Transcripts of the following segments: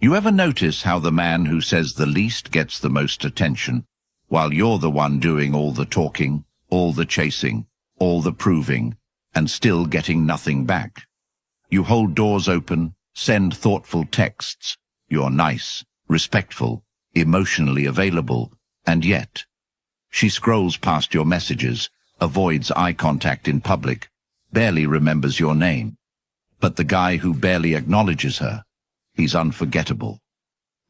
You ever notice how the man who says the least gets the most attention, while you're the one doing all the talking, all the chasing, all the proving, and still getting nothing back? You hold doors open, send thoughtful texts, you're nice, respectful, emotionally available, and yet she scrolls past your messages, avoids eye contact in public, barely remembers your name. But the guy who barely acknowledges her, he's unforgettable.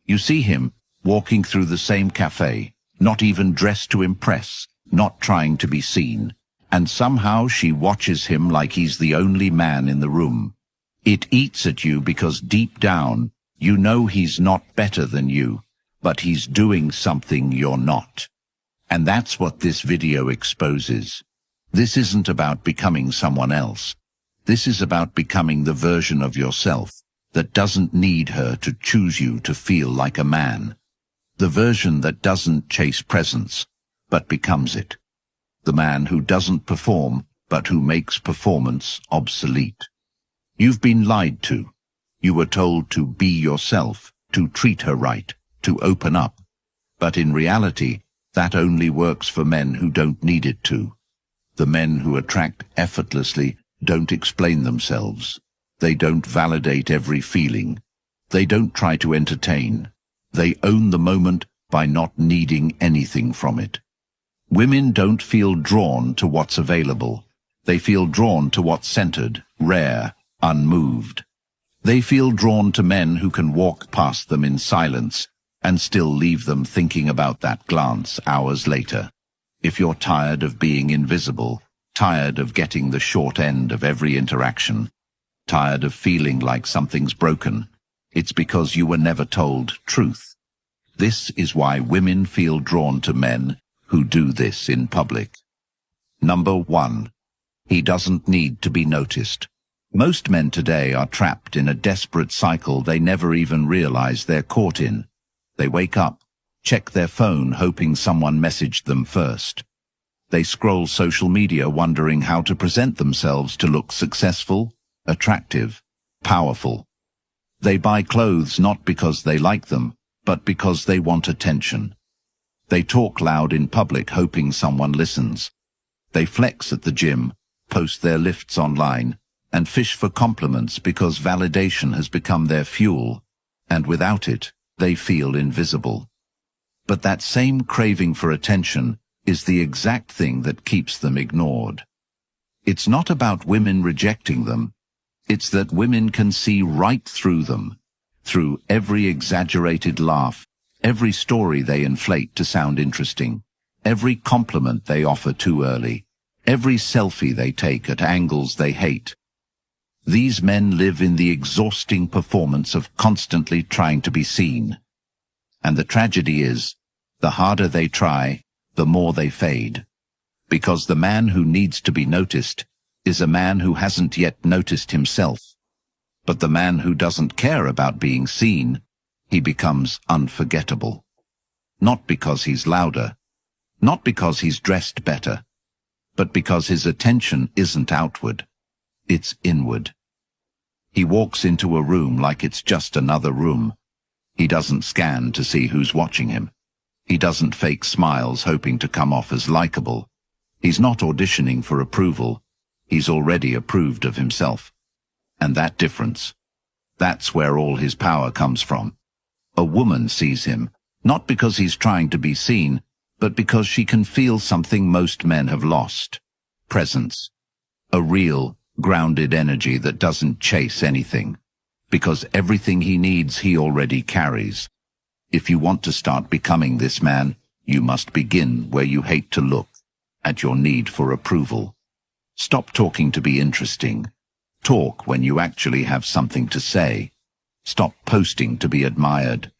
You see him walking through the same cafe, not even dressed to impress, not trying to be seen, and somehow she watches him like he's the only man in the room. It eats at you because deep down, you know he's not better than you, but he's doing something you're not. And that's what this video exposes. This isn't about becoming someone else. This is about becoming the version of yourself that doesn't need her to choose you to feel like a man. The version that doesn't chase presence, but becomes it. The man who doesn't perform, but who makes performance obsolete. You've been lied to. You were told to be yourself, to treat her right, to open up. But in reality, that only works for men who don't need it to. The men who attract effortlessly don't explain themselves. They don't validate every feeling. They don't try to entertain. They own the moment by not needing anything from it. Women don't feel drawn to what's available. They feel drawn to what's centered, rare, unmoved. They feel drawn to men who can walk past them in silence and still leave them thinking about that glance hours later. If you're tired of being invisible, tired of getting the short end of every interaction, tired of feeling like something's broken, it's because you were never told truth. This is why women feel drawn to men who do this in public. Number 1. He doesn't need to be noticed. Most men today are trapped in a desperate cycle they never even realize they're caught in. They wake up, check their phone hoping someone messaged them first. They scroll social media wondering how to present themselves to look successful, attractive, powerful. They buy clothes not because they like them, but because they want attention. They talk loud in public hoping someone listens. They flex at the gym, post their lifts online, and fish for compliments because validation has become their fuel, and without it, they feel invisible. But that same craving for attention is the exact thing that keeps them ignored. It's not about women rejecting them. It's that women can see right through them, through every exaggerated laugh, every story they inflate to sound interesting, every compliment they offer too early, every selfie they take at angles they hate. These men live in the exhausting performance of constantly trying to be seen. And the tragedy is, the harder they try, the more they fade. Because the man who needs to be noticed is a man who hasn't yet noticed himself. But the man who doesn't care about being seen, he becomes unforgettable. Not because he's louder, not because he's dressed better, but because his attention isn't outward, it's inward. He walks into a room like it's just another room. He doesn't scan to see who's watching him. He doesn't fake smiles hoping to come off as likable. He's not auditioning for approval. He's already approved of himself. And that difference, that's where all his power comes from. A woman sees him, not because he's trying to be seen, but because she can feel something most men have lost. Presence. A real, grounded energy that doesn't chase anything. Because everything he needs he already carries. If you want to start becoming this man, you must begin where you hate to look, at your need for approval. Stop talking to be interesting. Talk when you actually have something to say. Stop posting to be admired.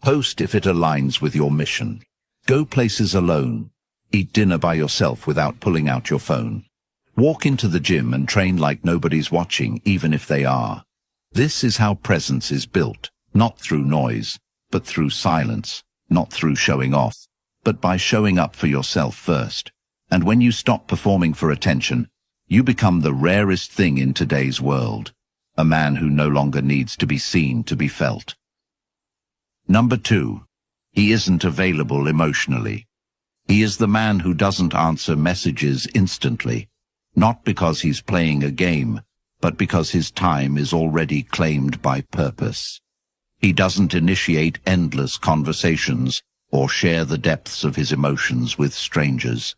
Post if it aligns with your mission. Go places alone. Eat dinner by yourself without pulling out your phone. Walk into the gym and train like nobody's watching, even if they are. This is how presence is built, not through noise, but through silence, not through showing off, but by showing up for yourself first. And when you stop performing for attention, you become the rarest thing in today's world, a man who no longer needs to be seen to be felt. Number 2. He isn't available emotionally. He is the man who doesn't answer messages instantly, not because he's playing a game, but because his time is already claimed by purpose. He doesn't initiate endless conversations or share the depths of his emotions with strangers.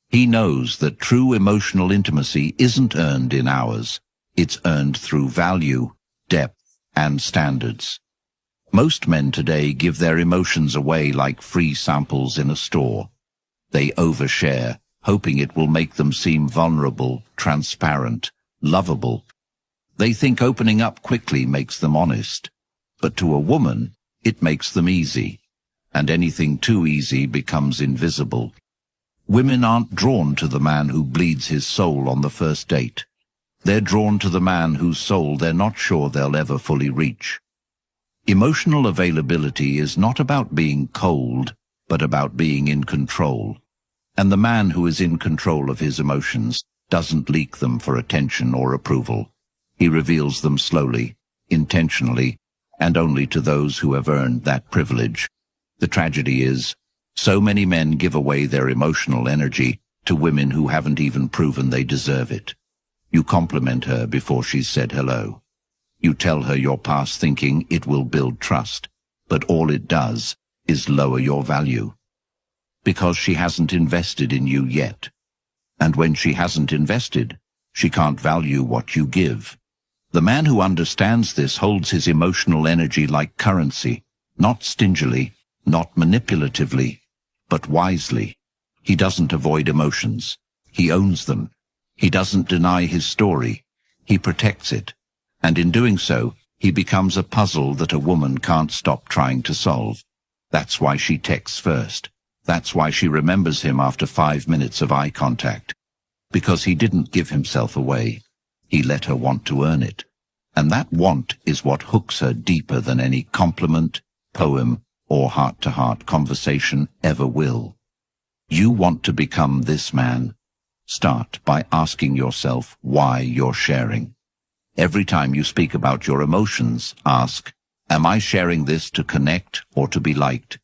He knows that true emotional intimacy isn't earned in hours. It's earned through value, depth, and standards. Most men today give their emotions away like free samples in a store. They overshare, hoping it will make them seem vulnerable, transparent, lovable. They think opening up quickly makes them honest. But to a woman, it makes them easy, and anything too easy becomes invisible. Women aren't drawn to the man who bleeds his soul on the first date. They're drawn to the man whose soul they're not sure they'll ever fully reach. Emotional availability is not about being cold, but about being in control. And the man who is in control of his emotions doesn't leak them for attention or approval. He reveals them slowly, intentionally, and only to those who have earned that privilege. The tragedy is, so many men give away their emotional energy to women who haven't even proven they deserve it. You compliment her before she's said hello. You tell her your past thinking it will build trust, but all it does is lower your value. Because she hasn't invested in you yet. And when she hasn't invested, she can't value what you give. The man who understands this holds his emotional energy like currency, not stingily, not manipulatively, but wisely. He doesn't avoid emotions. He owns them. He doesn't deny his story. He protects it. And in doing so, he becomes a puzzle that a woman can't stop trying to solve. That's why she texts first. That's why she remembers him after 5 minutes of eye contact. Because he didn't give himself away. He let her want to earn it. And that want is what hooks her deeper than any compliment, poem, or heart-to-heart conversation ever will. You want to become this man. Start by asking yourself why you're sharing. Every time you speak about your emotions, ask, am I sharing this to connect or to be liked?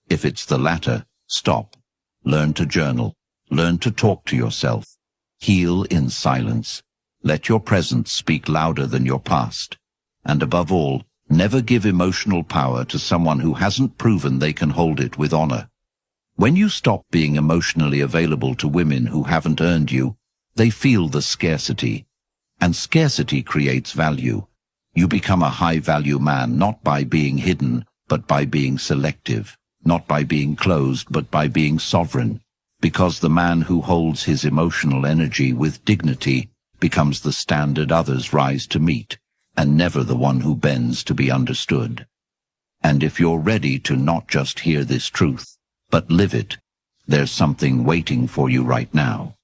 If it's the latter, stop. Learn to journal. Learn to talk to yourself. Heal in silence. Let your present speak louder than your past. And above all, never give emotional power to someone who hasn't proven they can hold it with honor. When you stop being emotionally available to women who haven't earned you, they feel the scarcity. And scarcity creates value. You become a high-value man not by being hidden, but by being selective. Not by being closed, but by being sovereign. Because the man who holds his emotional energy with dignity becomes the standard others rise to meet, and never the one who bends to be understood. And if you're ready to not just hear this truth, but live it, there's something waiting for you right now.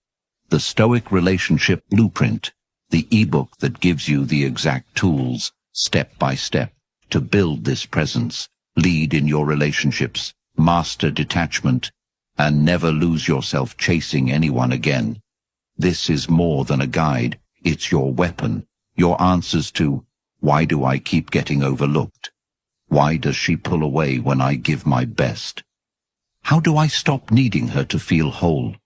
The Stoic Relationship Blueprint, the ebook that gives you the exact tools, step by step, to build this presence, lead in your relationships, master detachment, and never lose yourself chasing anyone again. This is more than a guide, it's your weapon, your answers to, why do I keep getting overlooked? Why does she pull away when I give my best? How do I stop needing her to feel whole?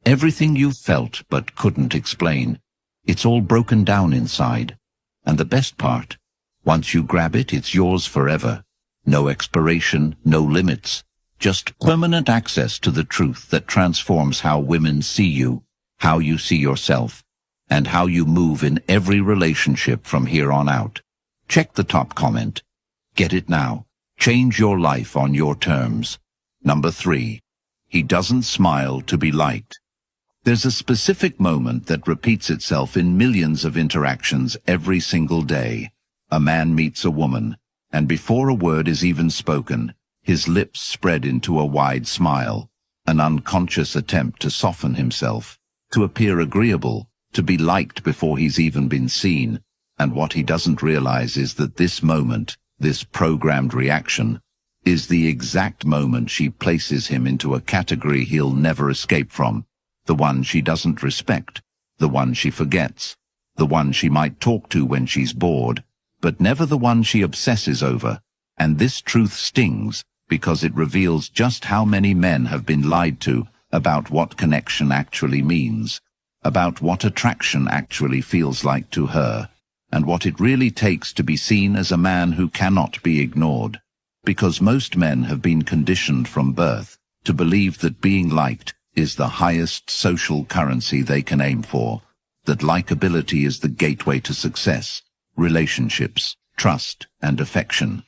Everything you've felt but couldn't explain, it's all broken down inside. And the best part, once you grab it, it's yours forever. No expiration, no limits, just permanent access to the truth that transforms how women see you, how you see yourself, and how you move in every relationship from here on out. Check the top comment. Get it now. Change your life on your terms. Number 3. He doesn't smile to be liked. There's a specific moment that repeats itself in millions of interactions every single day. A man meets a woman, and before a word is even spoken, his lips spread into a wide smile, an unconscious attempt to soften himself, to appear agreeable, to be liked before he's even been seen. And what he doesn't realize is that this moment, this programmed reaction, is the exact moment she places him into a category he'll never escape from. The one she doesn't respect, the one she forgets, the one she might talk to when she's bored, but never the one she obsesses over. And this truth stings because it reveals just how many men have been lied to about what connection actually means, about what attraction actually feels like to her, and what it really takes to be seen as a man who cannot be ignored. Because most men have been conditioned from birth to believe that being liked is the highest social currency they can aim for, that likability is the gateway to success, relationships, trust, and affection.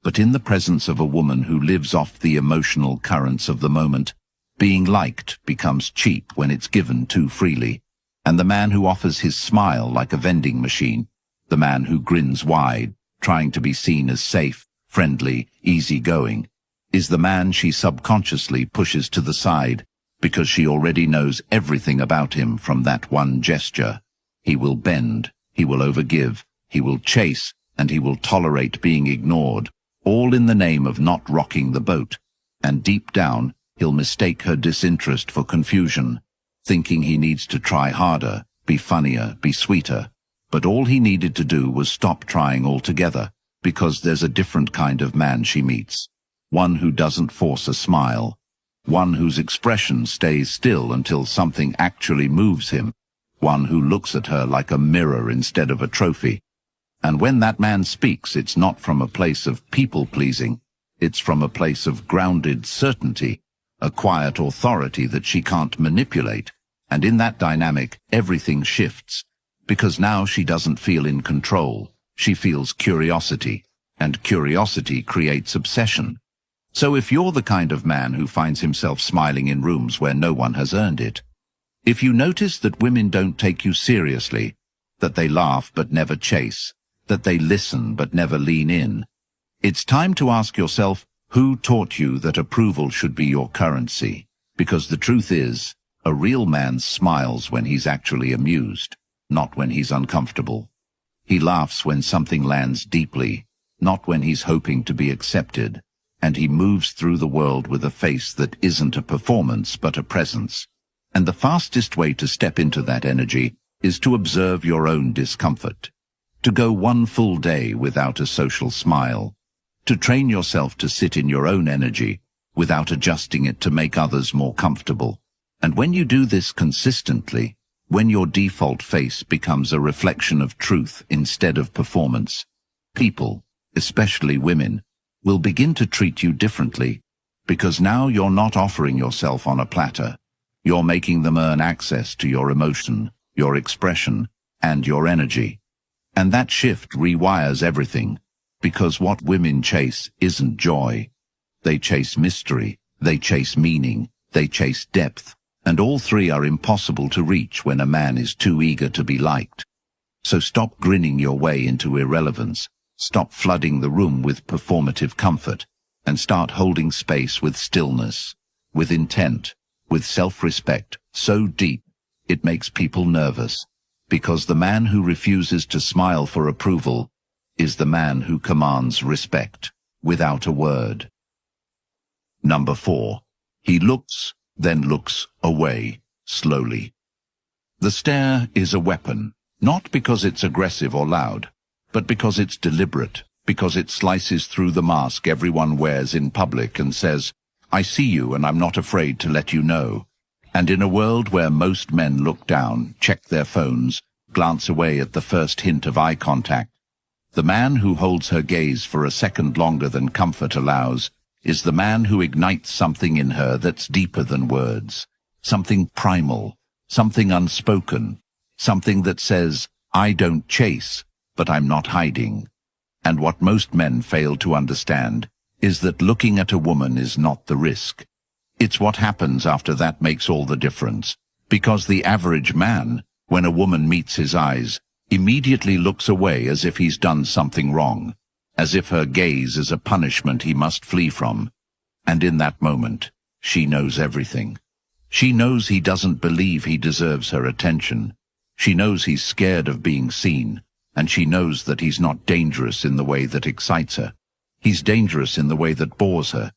But in the presence of a woman who lives off the emotional currents of the moment, being liked becomes cheap when it's given too freely, and the man who offers his smile like a vending machine, the man who grins wide, trying to be seen as safe, friendly, easygoing, is the man she subconsciously pushes to the side because she already knows everything about him from that one gesture. He will bend, he will overgive, he will chase, and he will tolerate being ignored, all in the name of not rocking the boat. And deep down, he'll mistake her disinterest for confusion, thinking he needs to try harder, be funnier, be sweeter. But all he needed to do was stop trying altogether, because there's a different kind of man she meets. One who doesn't force a smile. One whose expression stays still until something actually moves him. One who looks at her like a mirror instead of a trophy. And when that man speaks, it's not from a place of people-pleasing. It's from a place of grounded certainty, a quiet authority that she can't manipulate. And in that dynamic, everything shifts. Because now she doesn't feel in control. She feels curiosity. And curiosity creates obsession. So if you're the kind of man who finds himself smiling in rooms where no one has earned it, if you notice that women don't take you seriously, that they laugh but never chase, that they listen but never lean in, it's time to ask yourself, who taught you that approval should be your currency? Because the truth is, a real man smiles when he's actually amused, not when he's uncomfortable. He laughs when something lands deeply, not when he's hoping to be accepted. And he moves through the world with a face that isn't a performance but a presence. And the fastest way to step into that energy is to observe your own discomfort, to go one full day without a social smile, to train yourself to sit in your own energy without adjusting it to make others more comfortable. And when you do this consistently, when your default face becomes a reflection of truth instead of performance, people, especially women, will begin to treat you differently, because now you're not offering yourself on a platter. You're making them earn access to your emotion, your expression, and your energy. And that shift rewires everything, because what women chase isn't joy. They chase mystery, they chase meaning, they chase depth, and all three are impossible to reach when a man is too eager to be liked. So stop grinning your way into irrelevance. Stop flooding the room with performative comfort, and start holding space with stillness, with intent, with self-respect so deep it makes people nervous, because the man who refuses to smile for approval is the man who commands respect without a word. Number 4. He looks, then looks away, slowly. The stare is a weapon, not because it's aggressive or loud, but because it's deliberate, because it slices through the mask everyone wears in public and says, I see you and I'm not afraid to let you know. And in a world where most men look down, check their phones, glance away at the first hint of eye contact, the man who holds her gaze for a second longer than comfort allows is the man who ignites something in her that's deeper than words, something primal, something unspoken, something that says, I don't chase, but I'm not hiding. And what most men fail to understand is that looking at a woman is not the risk. It's what happens after that makes all the difference. Because the average man, when a woman meets his eyes, immediately looks away as if he's done something wrong, as if her gaze is a punishment he must flee from. And in that moment, she knows everything. She knows he doesn't believe he deserves her attention. She knows he's scared of being seen. And she knows that he's not dangerous in the way that excites her. He's dangerous in the way that bores her.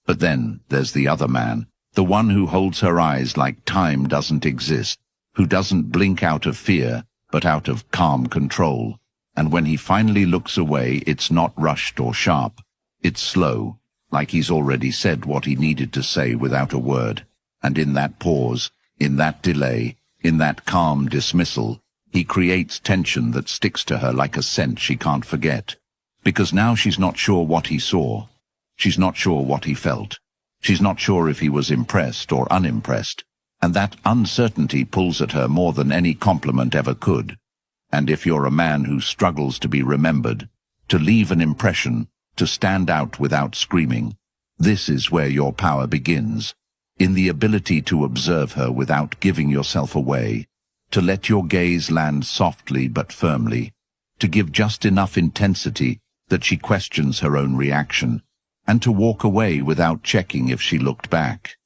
But then there's the other man, the one who holds her eyes like time doesn't exist, who doesn't blink out of fear, but out of calm control. And when he finally looks away, it's not rushed or sharp. It's slow, like he's already said what he needed to say without a word. And in that pause, in that delay, in that calm dismissal, he creates tension that sticks to her like a scent she can't forget. Because now she's not sure what he saw. She's not sure what he felt. She's not sure if he was impressed or unimpressed. And that uncertainty pulls at her more than any compliment ever could. And if you're a man who struggles to be remembered, to leave an impression, to stand out without screaming, this is where your power begins. In the ability to observe her without giving yourself away, to let your gaze land softly but firmly, to give just enough intensity that she questions her own reaction, and to walk away without checking if she looked back.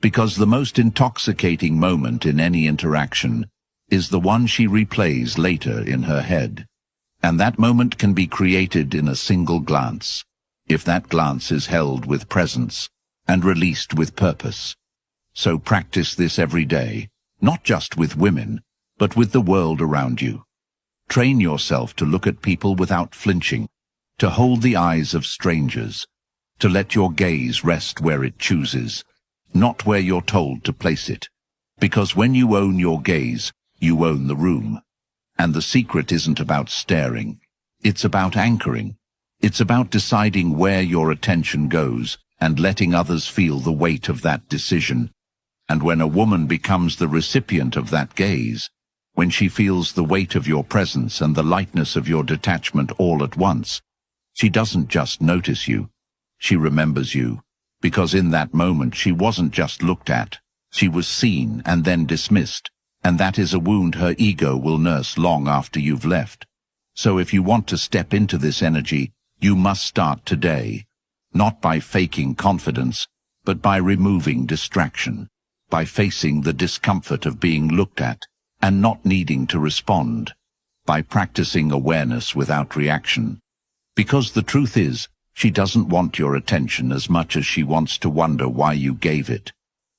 Because the most intoxicating moment in any interaction is the one she replays later in her head. And that moment can be created in a single glance, if that glance is held with presence and released with purpose. So practice this every day, not just with women, but with the world around you. Train yourself to look at people without flinching, to hold the eyes of strangers, to let your gaze rest where it chooses, not where you're told to place it. Because when you own your gaze, you own the room. And the secret isn't about staring. It's about anchoring. It's about deciding where your attention goes and letting others feel the weight of that decision. And when a woman becomes the recipient of that gaze, when she feels the weight of your presence and the lightness of your detachment all at once, she doesn't just notice you. She remembers you. Because in that moment she wasn't just looked at, she was seen and then dismissed, and that is a wound her ego will nurse long after you've left. So if you want to step into this energy, you must start today, not by faking confidence, but by removing distraction, by facing the discomfort of being looked at and not needing to respond, by practicing awareness without reaction. Because the truth is, she doesn't want your attention as much as she wants to wonder why you gave it.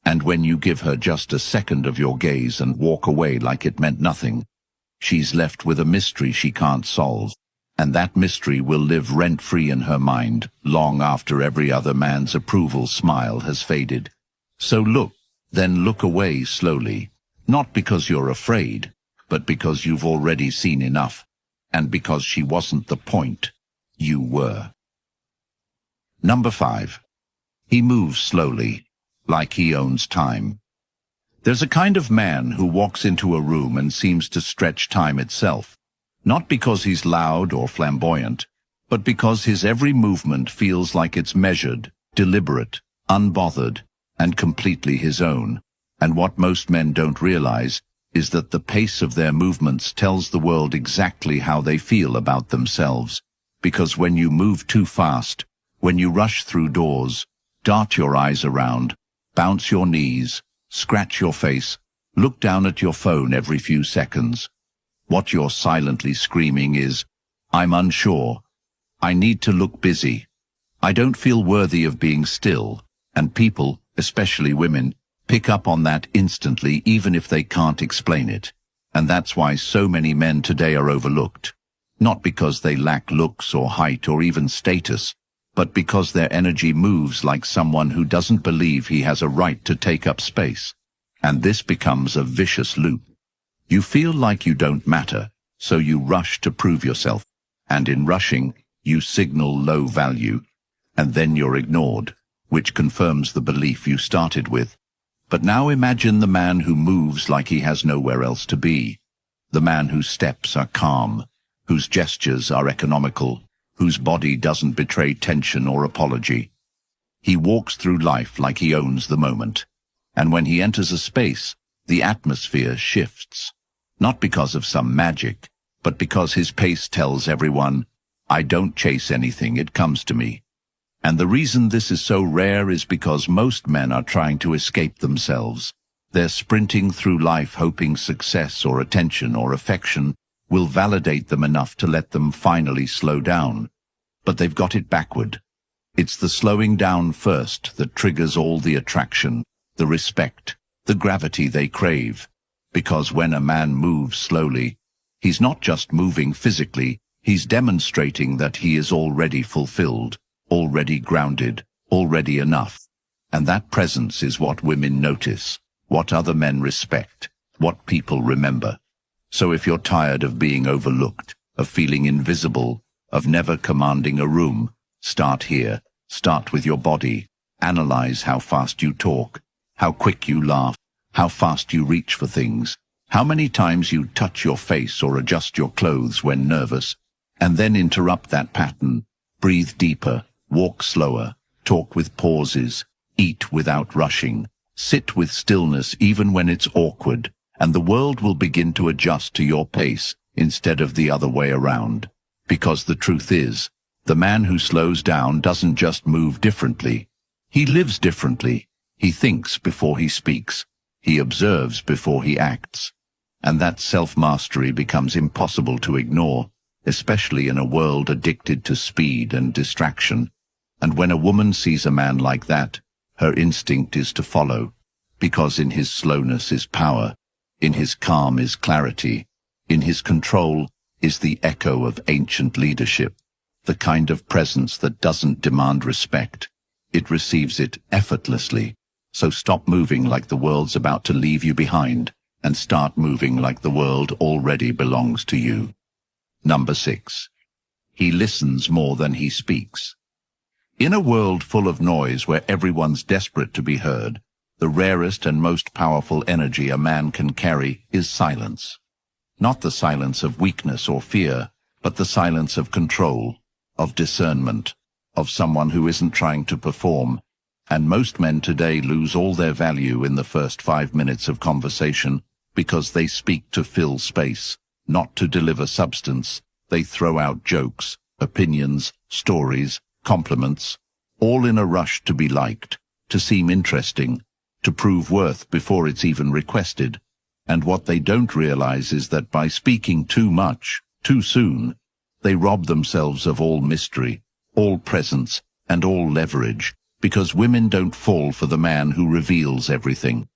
And when you give her just a second of your gaze and walk away like it meant nothing, she's left with a mystery she can't solve. And that mystery will live rent-free in her mind long after every other man's approval smile has faded. So look, then look away slowly, not because you're afraid, but because you've already seen enough, and because she wasn't the point, you were. Number 5. He moves slowly, like he owns time. There's a kind of man who walks into a room and seems to stretch time itself, not because he's loud or flamboyant, but because his every movement feels like it's measured, deliberate, unbothered, and completely his own. And what most men don't realize is that the pace of their movements tells the world exactly how they feel about themselves. Because when you move too fast, when you rush through doors, dart your eyes around, bounce your knees, scratch your face, look down at your phone every few seconds, what you're silently screaming is, I'm unsure. I need to look busy. I don't feel worthy of being still. And people, especially women, pick up on that instantly even if they can't explain it. And that's why so many men today are overlooked. Not because they lack looks or height or even status, but because their energy moves like someone who doesn't believe he has a right to take up space. And this becomes a vicious loop. You feel like you don't matter, so you rush to prove yourself. And in rushing, you signal low value. And then you're ignored, which confirms the belief you started with. But now imagine the man who moves like he has nowhere else to be. The man whose steps are calm, whose gestures are economical, whose body doesn't betray tension or apology. He walks through life like he owns the moment. And when he enters a space, the atmosphere shifts. Not because of some magic, but because his pace tells everyone, I don't chase anything, it comes to me. And the reason this is so rare is because most men are trying to escape themselves. They're sprinting through life hoping success or attention or affection will validate them enough to let them finally slow down. But they've got it backward. It's the slowing down first that triggers all the attraction, the respect, the gravity they crave. Because when a man moves slowly, he's not just moving physically, he's demonstrating that he is already fulfilled, already grounded, already enough. And that presence is what women notice, what other men respect, what people remember. So if you're tired of being overlooked, of feeling invisible, of never commanding a room, start here. Start with your body. Analyze how fast you talk, how quick you laugh, how fast you reach for things, how many times you touch your face or adjust your clothes when nervous, and then interrupt that pattern. Breathe deeper, walk slower, talk with pauses, eat without rushing, sit with stillness even when it's awkward, and the world will begin to adjust to your pace instead of the other way around. Because the truth is, the man who slows down doesn't just move differently. He lives differently. He thinks before he speaks. He observes before he acts. And that self-mastery becomes impossible to ignore, especially in a world addicted to speed and distraction. And when a woman sees a man like that, her instinct is to follow, because in his slowness is power, in his calm is clarity, in his control is the echo of ancient leadership, the kind of presence that doesn't demand respect. It receives it effortlessly. So stop moving like the world's about to leave you behind, and start moving like the world already belongs to you. Number 6. He listens more than he speaks. In a world full of noise where everyone's desperate to be heard, the rarest and most powerful energy a man can carry is silence. Not the silence of weakness or fear, but the silence of control, of discernment, of someone who isn't trying to perform. And most men today lose all their value in the first 5 minutes of conversation because they speak to fill space, not to deliver substance. They throw out jokes, opinions, stories, compliments, all in a rush to be liked, to seem interesting, to prove worth before it's even requested. And what they don't realize is that by speaking too much, too soon, they rob themselves of all mystery, all presence, and all leverage, because women don't fall for the man who reveals everything.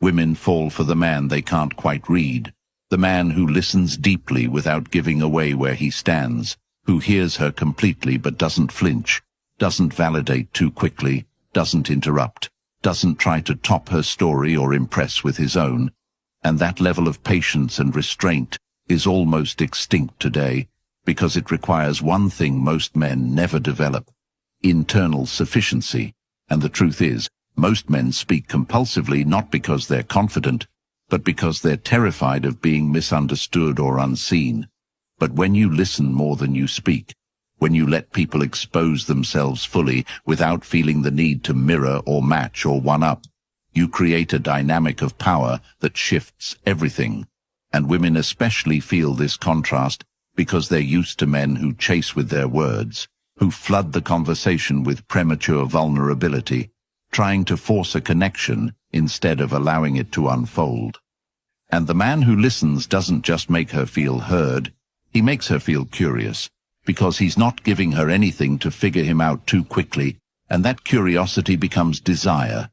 Women fall for the man they can't quite read, the man who listens deeply without giving away where he stands, who hears her completely but doesn't flinch, doesn't validate too quickly, doesn't interrupt, doesn't try to top her story or impress with his own. And that level of patience and restraint is almost extinct today, because it requires one thing most men never develop: internal sufficiency. And the truth is, most men speak compulsively not because they're confident, but because they're terrified of being misunderstood or unseen. But when you listen more than you speak, when you let people expose themselves fully without feeling the need to mirror or match or one-up, you create a dynamic of power that shifts everything. And women especially feel this contrast because they're used to men who chase with their words, who flood the conversation with premature vulnerability, trying to force a connection instead of allowing it to unfold. And the man who listens doesn't just make her feel heard, he makes her feel curious, because he's not giving her anything to figure him out too quickly, and that curiosity becomes desire.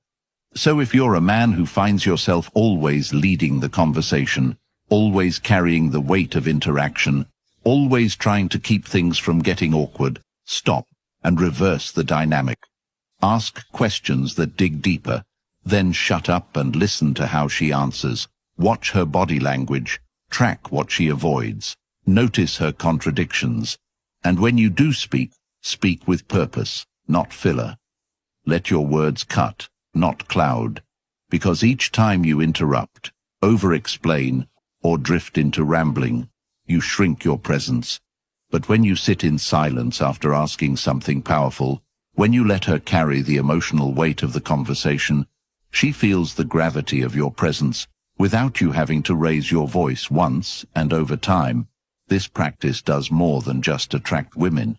So if you're a man who finds yourself always leading the conversation, always carrying the weight of interaction, always trying to keep things from getting awkward, stop and reverse the dynamic. Ask questions that dig deeper, then shut up and listen to how she answers. Watch her body language, track what she avoids, notice her contradictions. And when you do speak, speak with purpose, not filler. Let your words cut, not cloud, because each time you interrupt, over-explain, or drift into rambling, you shrink your presence. But when you sit in silence after asking something powerful, when you let her carry the emotional weight of the conversation, she feels the gravity of your presence without you having to raise your voice once. And over time, this practice does more than just attract women.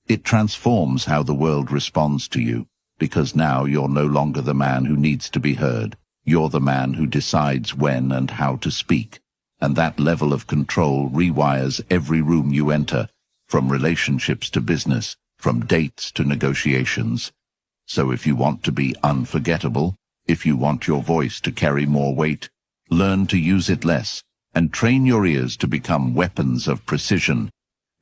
It transforms how the world responds to you, because now you're no longer the man who needs to be heard. You're the man who decides when and how to speak. And that level of control rewires every room you enter, from relationships to business, from dates to negotiations. So if you want to be unforgettable, if you want your voice to carry more weight, learn to use it less, and train your ears to become weapons of precision.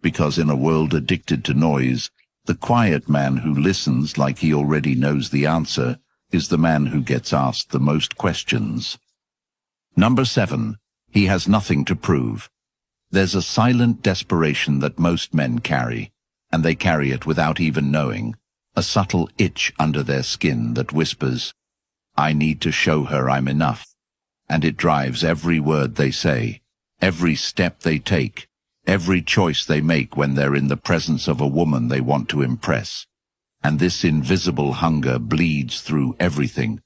Because in a world addicted to noise, The quiet man who listens like he already knows the answer is the man who gets asked the most questions. Number 7. He has nothing to prove. There's a silent desperation that most men carry, and they carry it without even knowing, a subtle itch under their skin that whispers, "I need to show her I'm enough," and it drives every word they say, every step they take, every choice they make when they're in the presence of a woman they want to impress. And this invisible hunger bleeds through everything.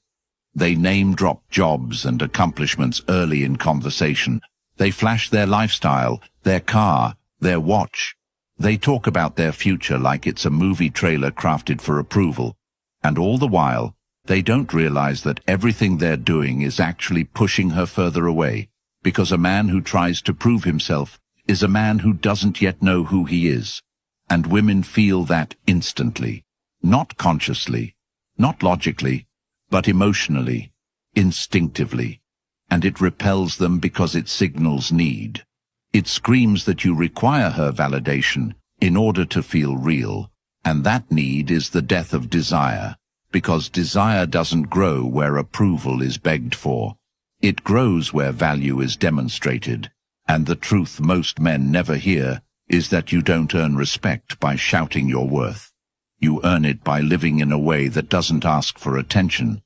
They name-drop jobs and accomplishments early in conversation. They flash their lifestyle, their car, their watch. They talk about their future like it's a movie trailer crafted for approval. And all the while, they don't realize that everything they're doing is actually pushing her further away, because a man who tries to prove himself is a man who doesn't yet know who he is. And women feel that instantly. Not consciously, not logically, but emotionally, instinctively. And it repels them because it signals need. It screams that you require her validation in order to feel real. And that need is the death of desire, because desire doesn't grow where approval is begged for. It grows where value is demonstrated. And the truth most men never hear is that you don't earn respect by shouting your worth. You earn it by living in a way that doesn't ask for attention.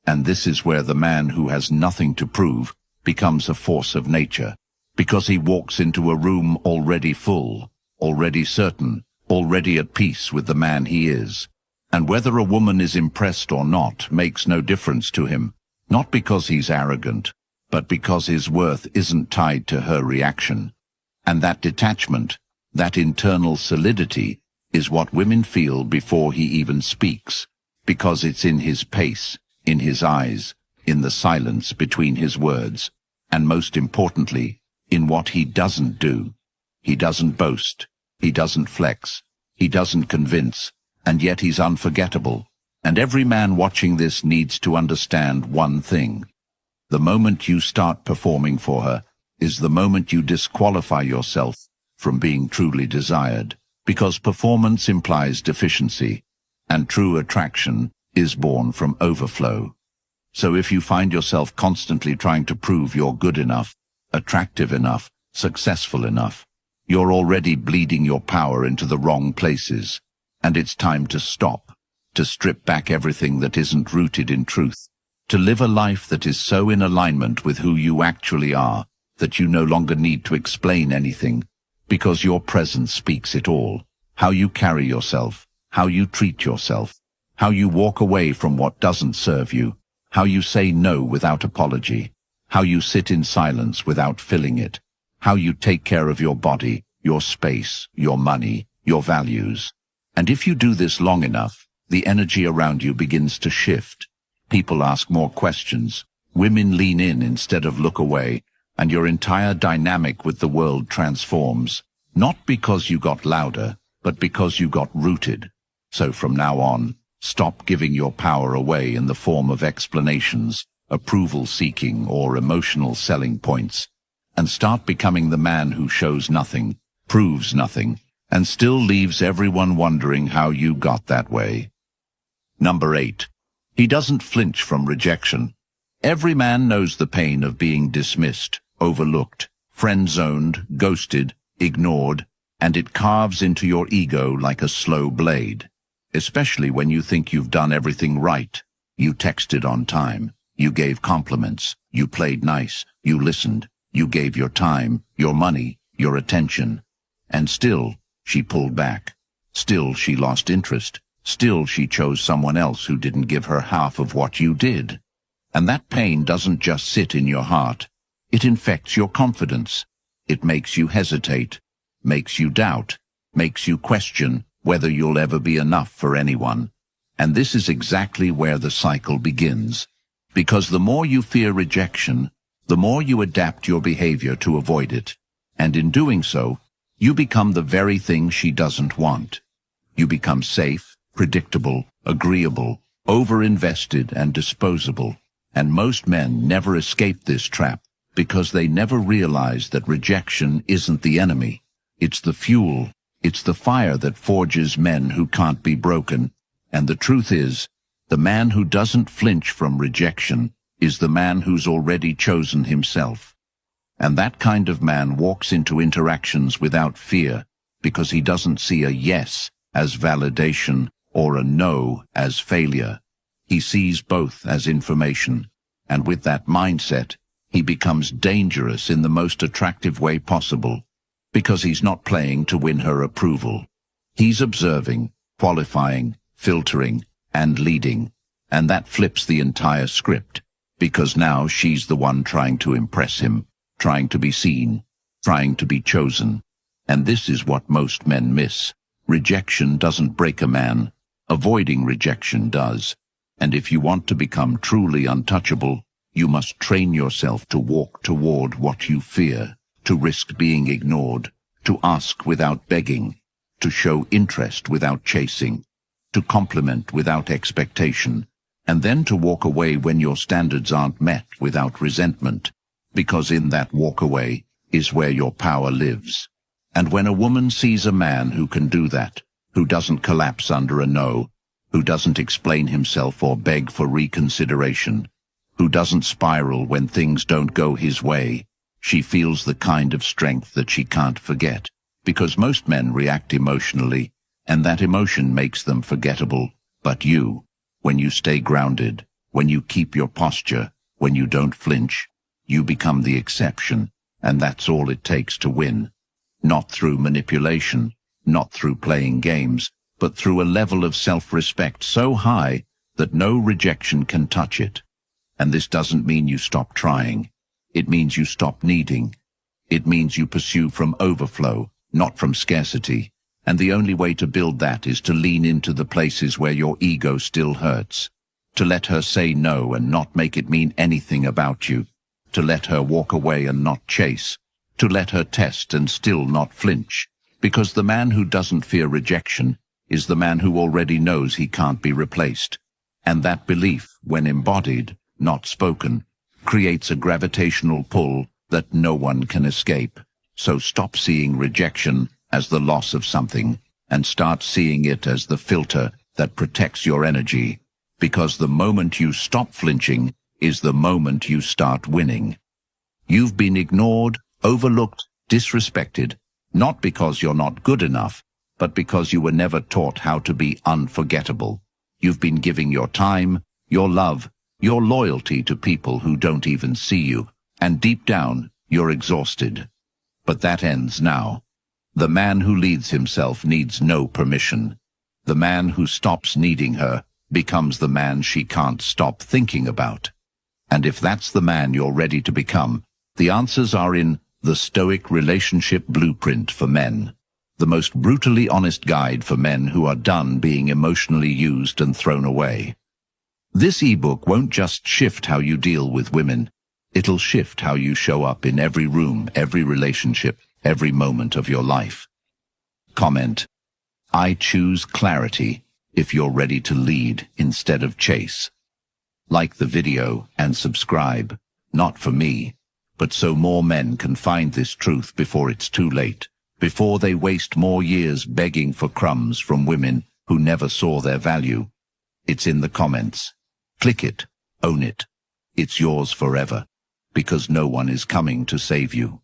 And this is where the man who has nothing to prove becomes a force of nature, because he walks into a room already full, already certain, already at peace with the man he is. And whether a woman is impressed or not makes no difference to him, not because he's arrogant, but because his worth isn't tied to her reaction. And that detachment, that internal solidity, is what women feel before he even speaks, because it's in his pace, in his eyes, in the silence between his words, and most importantly, in what he doesn't do. He doesn't boast, he doesn't flex, he doesn't convince, and yet he's unforgettable. And every man watching this needs to understand one thing. The moment you start performing for her is the moment you disqualify yourself from being truly desired, because performance implies deficiency, and true attraction is born from overflow. So if you find yourself constantly trying to prove you're good enough, attractive enough, successful enough, you're already bleeding your power into the wrong places, and it's time to stop, to strip back everything that isn't rooted in truth, to live a life that is so in alignment with who you actually are that you no longer need to explain anything, because your presence speaks it all. How you carry yourself, how you treat yourself, how you walk away from what doesn't serve you, how you say no without apology, how you sit in silence without filling it, how you take care of your body, your space, your money, your values. And if you do this long enough, the energy around you begins to shift. People ask more questions, women lean in instead of look away, and your entire dynamic with the world transforms, not because you got louder, but because you got rooted. So from now on, stop giving your power away in the form of explanations, approval-seeking, or emotional selling points, and start becoming the man who shows nothing, proves nothing, and still leaves everyone wondering how you got that way. Number 8. He doesn't flinch from rejection. Every man knows the pain of being dismissed, overlooked, friend-zoned, ghosted, ignored, and it carves into your ego like a slow blade, especially when you think you've done everything right. You texted on time, you gave compliments, you played nice, you listened, you gave your time, your money, your attention, and still she pulled back. Still she lost interest. Still she chose someone else who didn't give her half of what you did. And that pain doesn't just sit in your heart. It infects your confidence. It makes you hesitate, makes you doubt, makes you question whether you'll ever be enough for anyone. And this is exactly where the cycle begins. Because the more you fear rejection, the more you adapt your behavior to avoid it. And in doing so, you become the very thing she doesn't want. You become safe, predictable, agreeable, over-invested, and disposable. And most men never escape this trap because they never realize that rejection isn't the enemy. It's the fuel, It's the fire that forges men who can't be broken. And the truth is, the man who doesn't flinch from rejection is the man who's already chosen himself. And that kind of man walks into interactions without fear because he doesn't see a yes as validation or a no as failure. He sees both as information, and with that mindset, he becomes dangerous in the most attractive way possible, because he's not playing to win her approval. He's observing, qualifying, filtering, and leading, and that flips the entire script, because now she's the one trying to impress him, trying to be seen, trying to be chosen. And this is what most men miss. Rejection doesn't break a man. Avoiding rejection does. And if you want to become truly untouchable, you must train yourself to walk toward what you fear, to risk being ignored, to ask without begging, to show interest without chasing, to compliment without expectation, and then to walk away when your standards aren't met without resentment, because in that walk away is where your power lives. And when a woman sees a man who can do that, who doesn't collapse under a no, who doesn't explain himself or beg for reconsideration, who doesn't spiral when things don't go his way, she feels the kind of strength that she can't forget, because most men react emotionally, and that emotion makes them forgettable. But you, when you stay grounded, when you keep your posture, when you don't flinch, you become the exception, and that's all it takes to win. Not through manipulation, not through playing games, but through a level of self-respect so high that no rejection can touch it. And this doesn't mean you stop trying. It means you stop needing. It means you pursue from overflow, not from scarcity. And the only way to build that is to lean into the places where your ego still hurts. To let her say no and not make it mean anything about you. To let her walk away and not chase. To let her test and still not flinch. Because the man who doesn't fear rejection is the man who already knows he can't be replaced. And that belief, when embodied, not spoken, creates a gravitational pull that no one can escape. So stop seeing rejection as the loss of something, and start seeing it as the filter that protects your energy. Because the moment you stop flinching is the moment you start winning. You've been ignored, overlooked, disrespected, not because you're not good enough, but because you were never taught how to be unforgettable. You've been giving your time, your love, your loyalty to people who don't even see you, and deep down, you're exhausted. But that ends now. The man who leads himself needs no permission. The man who stops needing her becomes the man she can't stop thinking about. And if that's the man you're ready to become, the answers are in The Stoic Relationship Blueprint for Men, the most brutally honest guide for men who are done being emotionally used and thrown away. This ebook won't just shift how you deal with women. It'll shift how you show up in every room, every relationship, every moment of your life. Comment: I choose clarity if you're ready to lead instead of chase. Like the video and subscribe, not for me, but so more men can find this truth before it's too late, before they waste more years begging for crumbs from women who never saw their value. It's in the comments. Click it, own it. It's yours forever, because no one is coming to save you.